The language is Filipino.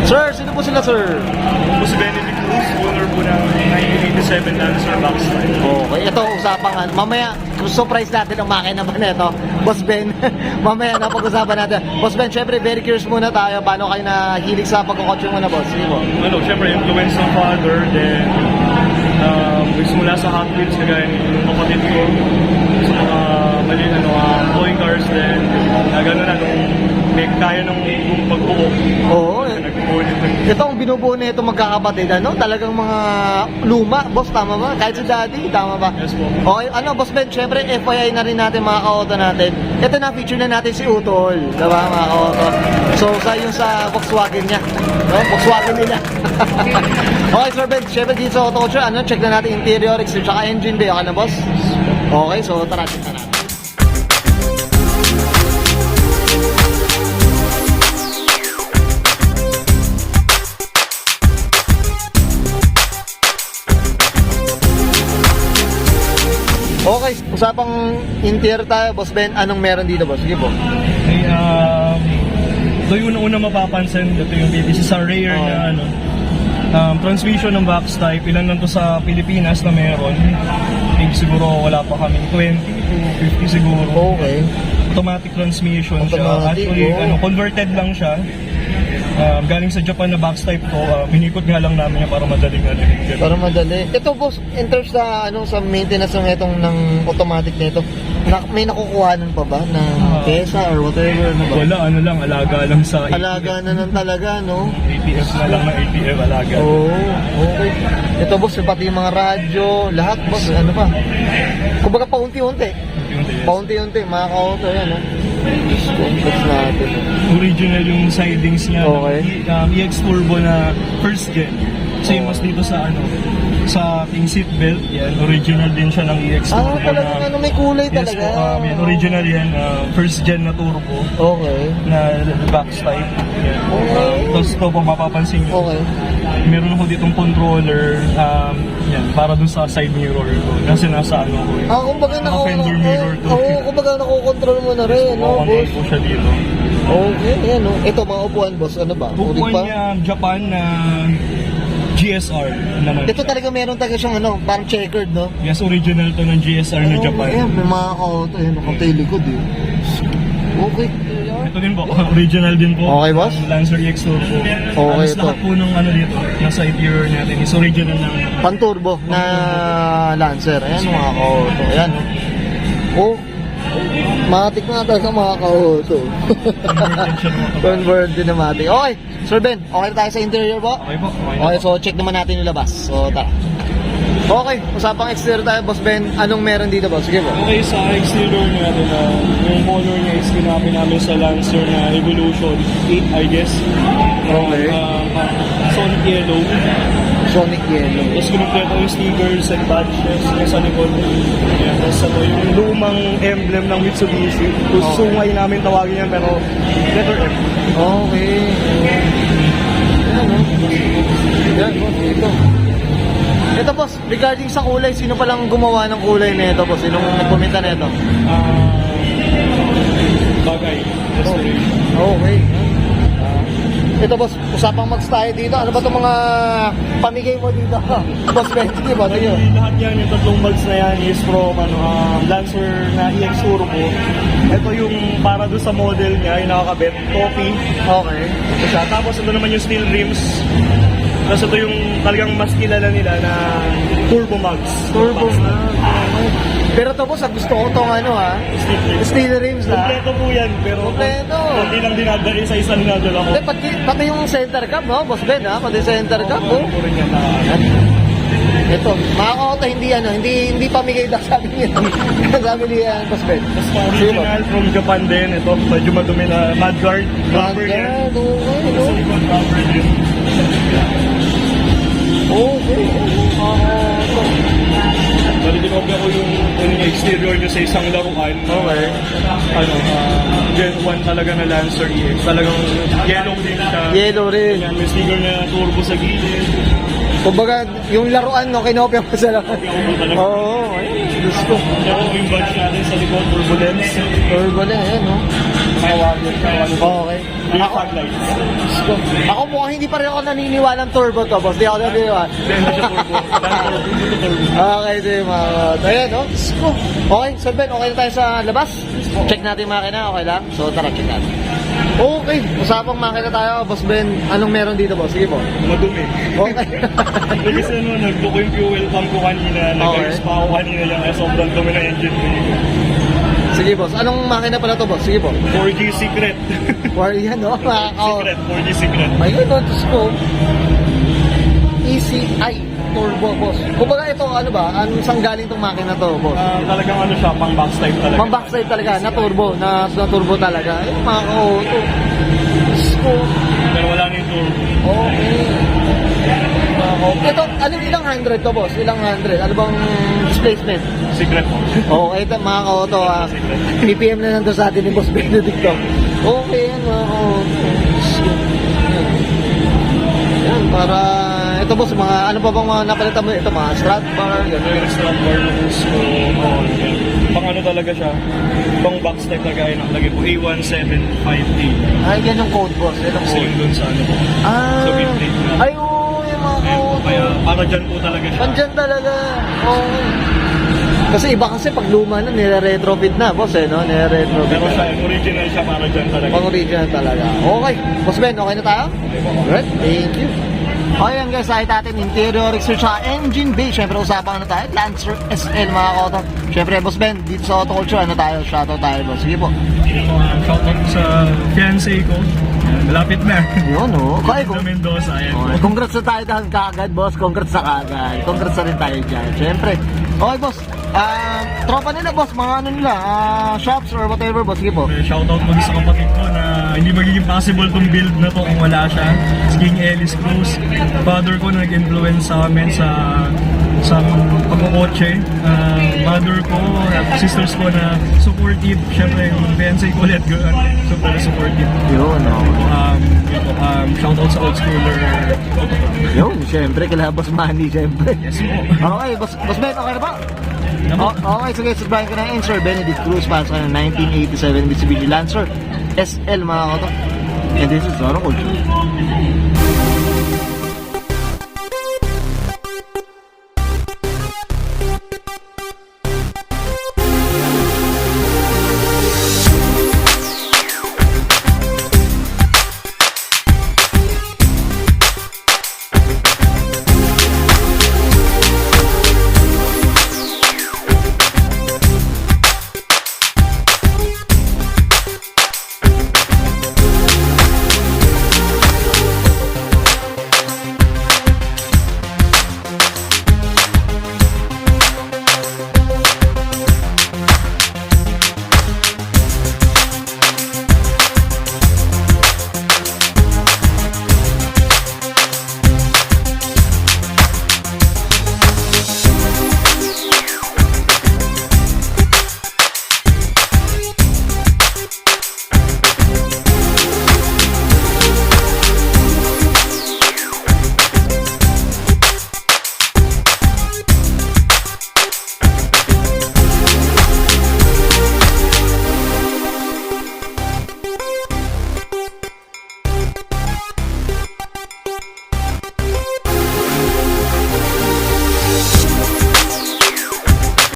Sir, sino po sila, sir? Po si Benedict Cruz, owner po ng 1987 Lancer Backslide. Okay, ito usapan mamaya, surprise natin ang makina ba nito, Boss Ben. Mamaya na pag-usapan natin. Boss Ben, syempre very curious muna tayo. Paano kayo nahilig sa pagkakotse muna, boss? Sige po. Ano, syempre, influence ng father, then simula sa Hot Wheels, kagaya ng kapatid ko, sa mga towing cars, then gano'n na, nung may kaya ng pagbuo. Oo, Nagbuo nito. ito ang binubuo na ito magkakapatid, ano? Talagang mga luma, boss, tama ba? Kahit si daddy, tama ba? Yes po. Okay, ano, Boss Ben, syempre FYI na rin natin mga ka-auto natin. Ito na, feature na natin si Utol, diba mga ka-auto? So, yung sa Volkswagen niya, no? Volkswagen nila. Okay, Sir Ben, syempre dito sa Auto Culture, ano, check na natin interior, exterior, tsaka engine bay, okay na, boss? Okay, so tara, check na natin. Okay, usapang interior tayo, Boss Ben. Anong meron dito, boss? Sige po. Ay, ito yung una mapapansin, ito yung BBC sa rare na transmission ng box type. Ilan lang to sa Pilipinas na meron. I think siguro wala pa kami 20 to 50 siguro. Okay. Automatic transmission siya. Automatic, Actually, converted lang siya. Galing sa Japan na box type to, pinikot nga lang namin yan para madaling get. Para madali. Ito, boss, in terms sa, sa maintenance ng itong ng automatic nito, may nakukuhanan pa ba ng pesa or whatever? Ano ba? Wala, alaga lang sa Alaga na lang talaga, no? ATF na lang na ATF, alaga. Oo, okay. Ito, boss, pati yung mga radyo, lahat, boss, ano pa? Kumbaga paunti-unti. Paunti-unti, mga ka-auto yan, no? Complex natin. Original yung sidings niya. Okay. EX Turbo na first gen. Same as dito sa sa ating seatbelt. Yan, original din siya ng EX Turbo. Talagang may kulay Yes talaga. po, yan, original yan. First gen na turbo. Okay. Na box type. Yan. Okay. Tapos ito po mapapansin nyo. Okay. Meron ako ditong controller. Yan, para dun sa side mirror ko. Kasi nasa ko eh. Kumbaga fender mirror to. kumbaga nakokontrol mo na rin, no, Control boss? po siya dito. Okay, yan, no. Ito, mga upuan, boss, ano ba? Uling Upuan pa? niya Japan na GSR naman. Ito talaga meron talaga siyang, parang checkered, no? Yes, original to ng GSR na Japan. Ayan, may mga auto, yun, nakatay likod, eh. Okay. Ito din po, original din po. Okay, boss? Ang Lancer EX Turbo. Halos ito. lahat po ng dito, nasa interior natin is original ng Pan-turbo na Lancer. Ayan, mga auto. Ayan, oh. Matik na talaga mga ka-auto. Convert din na matik. Okay, Sir Ben, okay na tayo sa interior po? Okay po, okay. Okay, so check naman natin yung labas. So, tara. Okay, usapang exterior tayo, Boss Ben. Anong meron dito, boss? Sige po. Okay, sa exterior natin, yung color niya is kinapin namin sa Lancer na Evolution 8, I guess. Okay. Sonic Yellow. Sonic Yellow. Tapos kinumpleto yung stickers and badges sa likod. Yan. Tapos yung lumang emblem ng Mitsubishi. Gusto ngayon namin tawagin yan pero letter F. Okay. Ayan, no? Yan, boss, dito. Ito, boss, regarding sa kulay, sino palang gumawa ng kulay na ito, boss? Sinong nagpumita na ito? Bagay. Restoration. Okay. Ito, boss, usapang mags tayo dito. Ano ba itong mga pamigay mo dito? Boss Ben, sige ba? Sige. Lahat yan, yung tatlong bags na yan is from Lancer na EX Turbo. Ito yung para doon sa model niya, yung nakakabit, Topi. Okay. Ito siya. Tapos ito naman yung steel rims. Tapos ito yung talagang mas kilala nila na Turbo Mags. Turbo na. Pero ito, boss, gusto ko itong steel rims na. Kompleto po yan, pero Kompleto. hindi lang dinadali sa isang dinadala ko. Pati yung center cap, no? Boss Ben, ha? Pati center cap, oh. Po rin yan na Ito, mga auto, hindi pamigay daw, sabi niya. Sabi niya, Boss Ben. Tapos original from Japan din. Ito, medyo madumi na mudguard. Rubber yan. Okay, no? Sa likod, rubber din. Okay. Bali, dinobya ko yung exterior nyo sa isang laruan. Okay. Gen 1 talaga na Lancer EX. Talagang yellow din siya. Yellow rin. Yan, may sticker na turbo sa gilid. Kumbaga, yung laruan, no, kinopya mo sa laruan. Oo, ayun, gusto. Ito yung badge natin sa likod, turbulence. Turbulent, ayan, no? Okay. Ako, ako mukhang hindi pa rin ako naniniwala ng turbo to, boss. Di ako naniniwala. Hindi siya turbo. Okay, sige mga kaoto. Ayan, no? Sko. Okay, Sir Ben, okay na tayo sa labas? Check natin yung makina, okay lang? So, tara, check natin. Okay, usapang makina tayo, Boss Ben. Anong meron dito, boss? Sige po. Madumi. Okay. Kasi nagbuko yung fuel pump ko kanina. Nag-ayos pa ako kanina lang. Sobrang dumi na engine ko. Sige, boss. Anong makina pala to, boss? Sige po. 4G secret. War yan, no? Mga kaoto. Secret, 4G secret. Ayun, no? Diyos ko. ECI turbo, boss. Kumbaga ito, ano ba? Anong saan galing tong makina to, boss? Talagang ano siya, pang box type talaga. Pang backside talaga, na turbo, na turbo talaga. Ayun, mga kaoto. Diyos ko. Pero wala na yung turbo. Okay. Ito, ilang 100 to, boss? Ilang 100? Ano bang displacement? Secret po. Okay, ito mga ka-auto, PPM na nandun sa atin ni Boss Benedicto. Okay, yan mga ka-auto. Yan, para, ito boss, mga, ano pa bang mga napalitan mo? Ito, mga strut bar, gano'n. Yung strap bar na gusto. Pang ano talaga siya. Pang box type talaga yung nakalagay po. A175A. Ay, yan yung code, boss. Yan yung Kasi code. yung dun sa ano po. Ah, Sa vintage na. ay, oo, yung mga ka-auto. Kaya para dyan po talaga siya. Andyan talaga. Okay. Kasi iba kasi pag luma na, nire-retrofit na, boss, eh, no? Nire-retrofit Pero na. siya, yung original siya para dyan talaga. Pang original talaga. Okay. Boss Ben, okay na tayo? Alright, thank you. Okay yan guys, nakita natin interior exterior sa engine bay. Siyempre usapan na tayo, Lancer SL mga auto. Siyempre Boss Ben, dito sa Auto Culture, ano tayo? Shoutout tayo, boss. Sige po. Shoutout sa fiancé ko. Malapit na. Yun, no? Kaya Sa Mendoza. Ayan. Okay, congrats na tayo dahil kaagad, boss. Congrats sa kaagad. Congrats na rin tayo dyan. Siyempre. Okay, boss. Tropa nila, boss. Mga ano nila, shops or whatever, boss. Sige po. Shoutout mo sa kapatid ko na hindi magiging possible tong build na to kung wala siya. Si King Ellis Cruz. Father ko na nag-influence sa amin sa pagkakotse. Mother ko, sisters ko na supportive. Siyempre, yung fiancé ko ulit, super supportive. Yun, no? Shoutout sa old schooler. Yun, siyempre. Kailangan boss money, siyempre. Yes po. Okay, boss Ben, okay na ba? Okay, sige, subscribe ko na yun, Sir Benedict Cruz, para sa 1987 Mitsubishi Lancer SL, mga kato. And this is Auto Culture.